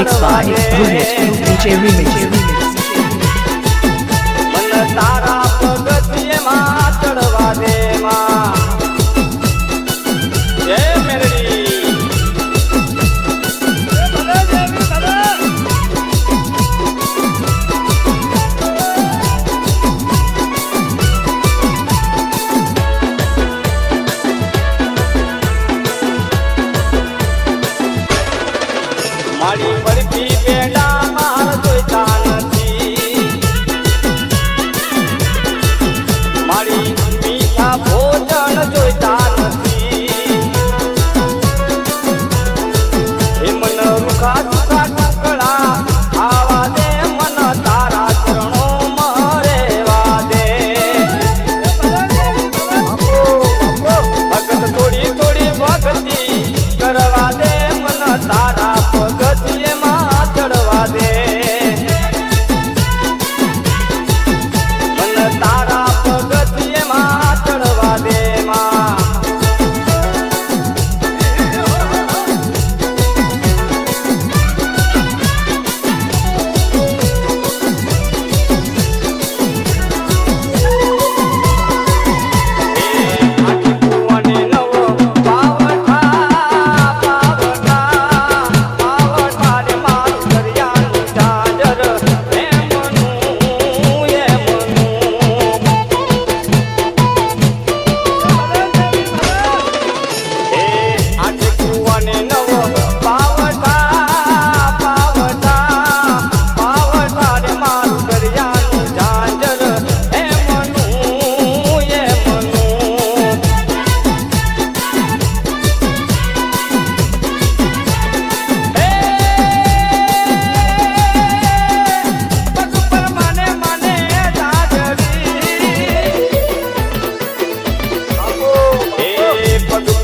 Mixed by Rohit DJ Remix. मन तारा पगथिये मां चढ़वा दे मां जय मेरड़ी माड़ी बर्फी पेड़ा मार जोईता नथी माड़ी मीठा भोजन जोईता नथी हे मन रुखा सुखा टुकड़ा आवा दे मन तारा चरणों में रेवा दे भगत थोड़ी थोड़ी भक्ति करवा दे मन तारा पगथिये मां चढ़वा दे मन तारा पगथिये मां चढ़वा दे मां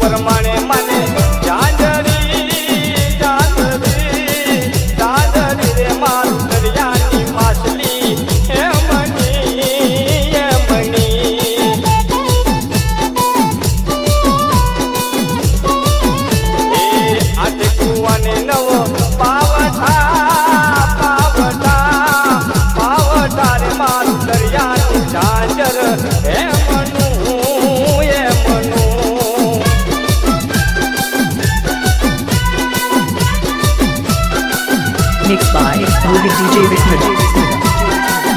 परमाणे माने जांजरी जांजरी जांजरी रे मारू दरियानी माछली हे मनी हे आठे कुवाने नव पावठा पावठा पावठा रे मारू दरियानी जांजर हे Mixed by Rohit DJ Remix.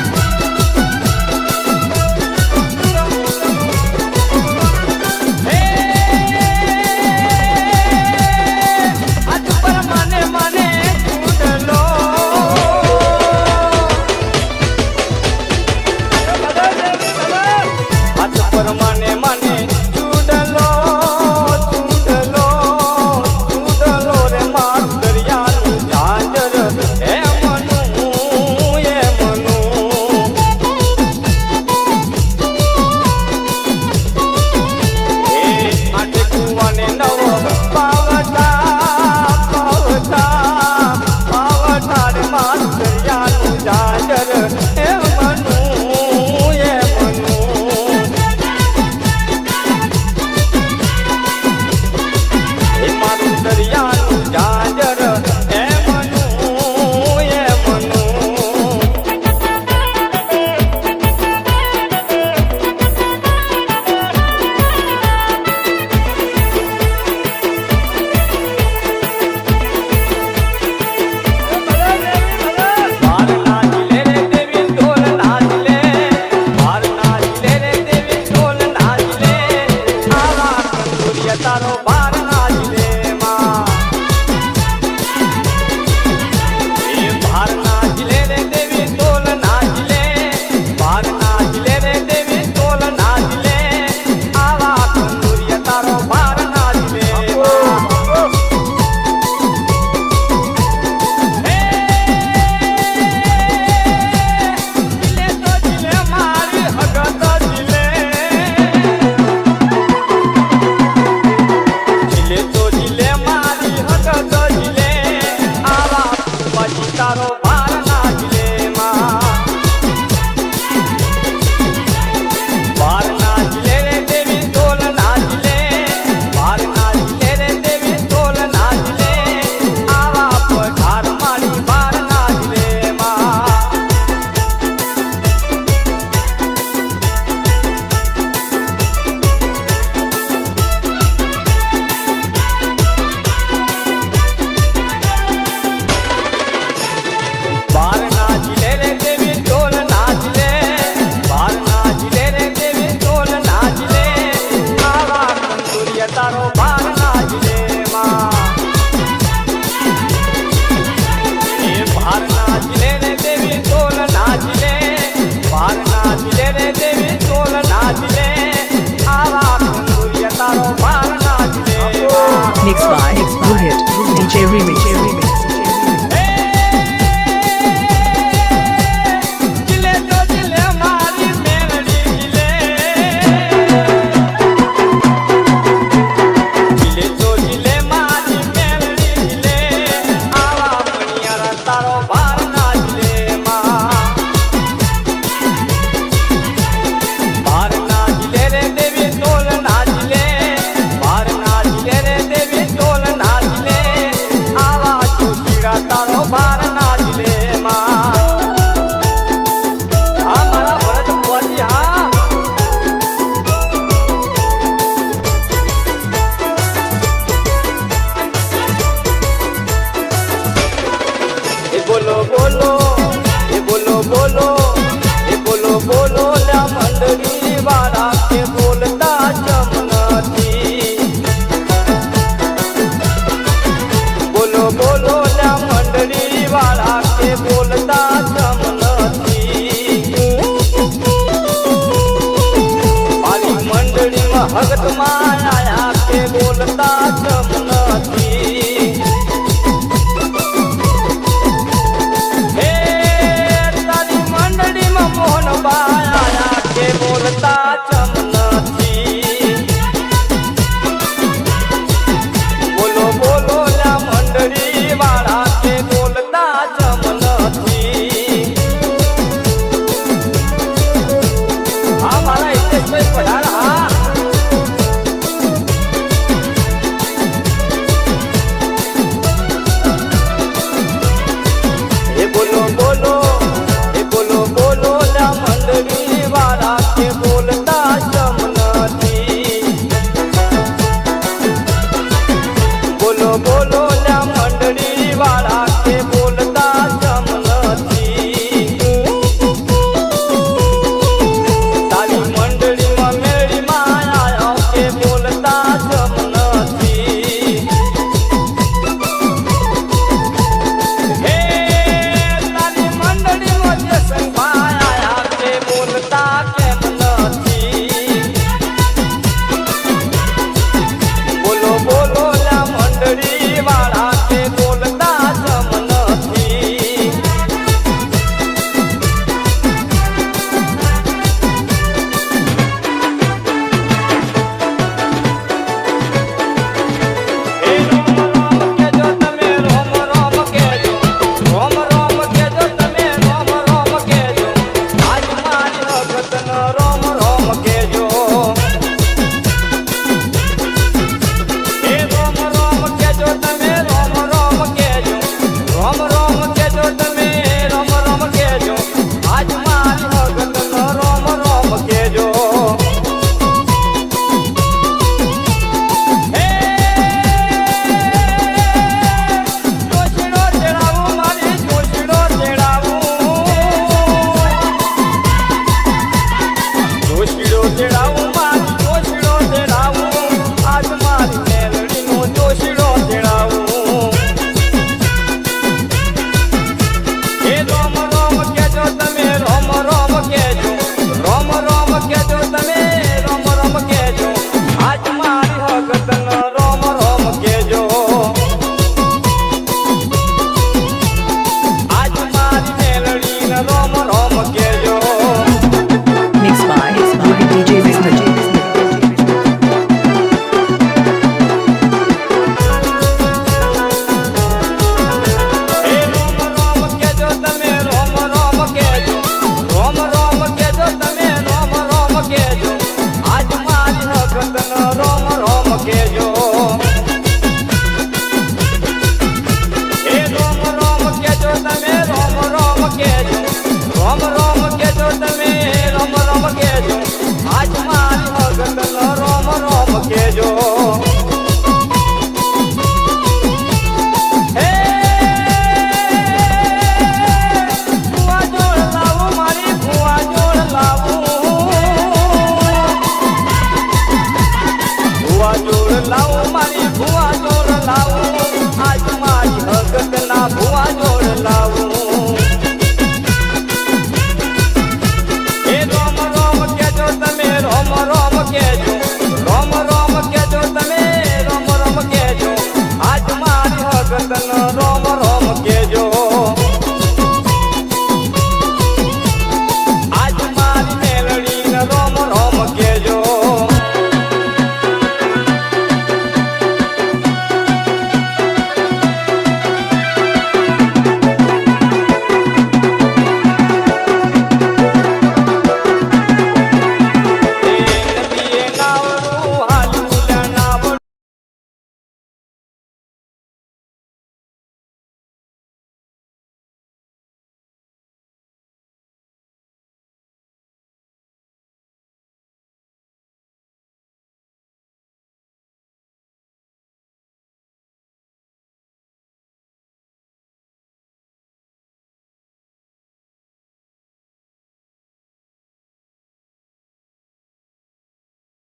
परमाने माने चूडलो चूडलो चूडलो रे मार दरियानी झांझर हे मनु हे आठे कुवाने नव पावठा पावठा पावठा रे मार दरियानी झांझर हे मनु जांजर ए मनु ये मनु बार नाचले रे देवी ढोल नाचले बार नाचले रे देवी ढोल नाचले आवा कंदुरिया तारो बार नाचले बार नाचले रे देवी ढोल नाचले बार नाचले रे देवी ढोल नाचले आवा कंदुरिया तारो बार नाचले जिले तो जिले मारी हगत जिले जिले तो जिले मारी हगत जिले आवा बाजी तारो बार नाचले मां बार नाचले रे देवी ढोल नाचले बार नाचले रे देवी ढोल नाचले आवा पठार मारी बार नाचले रे देवी ढोल नाचले बार नाचले रे देवी ढोल नाचले आवा कंदुरिया तारो बार नाचले Mixed by Rohit DJ Remix. जिले तो जिले मारी मेलडी जिले तो जिले मारी मेलडी आवा मणियारा तारो बार नाचले मां बार नाचले रे देवी ढोल नाचले बार नाचले रे देवी ढोल नाचले आवा चुशीड़ा तारो बार नाचले मां हमारा भरत बुआजी हाँ ये बोलो बोलो ये बोलो बोलो ये बोलो बोलो ला मंडली वाला के बोलता जमनती बोलो बोलो ला मंडली वाला के बोलता जमनती मारी मंडली में भगत माया के बोलता